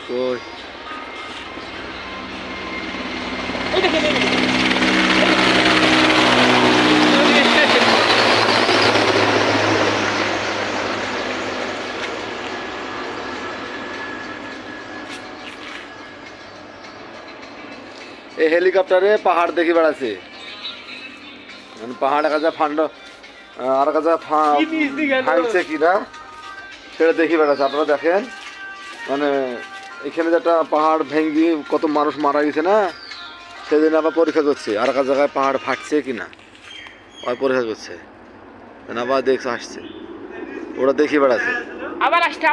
কই এই দেখেন এই দেখেন এই হেলিকপ্টারে পাহাড় দেখি বেড়াচ্ছে মানে পাহাড় কাজা ফান্ড আর কাজা ফাইছে কিনা সেটা দেখি বেড়াচ্ছে। আপনারা দেখেন মানে এখানে যেটা পাহাড় ভেঙে কত মানুষ মারা গেছে না, সেদিন আবার পরীক্ষা করছে আর একটা জায়গায় পাহাড় ফাটছে কিনা ওই পরীক্ষা করছে, আবার দেখছে আসছে, ওরা দেখি বেড়াচ্ছে। আবার আসছে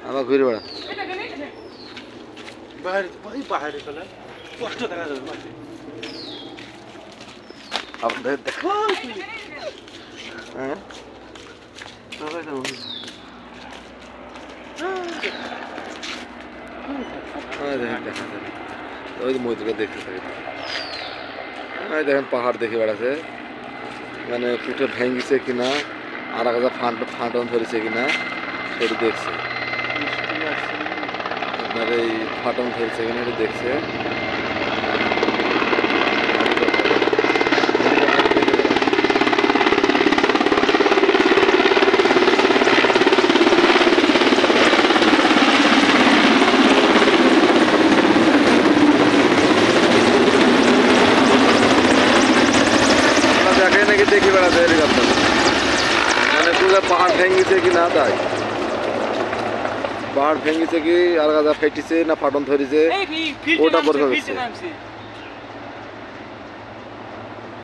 আবার ঘুরে বেড়া আপনাদের হ্যাঁ ওই ময়ূরকে দেখতে থাকি, দেখেন পাহাড় দেখে বেড়াচ্ছে মানে ফুটে ভেঙেছে কিনা আর একটা ফাটন ধরেছে কিনা সেটা দেখছে। আপনার এই ফাটন ধরেছে কিনা এটা দেখছে। দেখি বেড়াতে হেলিকপ্টার মানে পুরো পাহাড় ভেঙেছে কি না, তাই পাহাড় ভেঙেছে কি আর গাছা ফেটিছে না ফাটন ধরেছে ওটা পরীক্ষা করছে।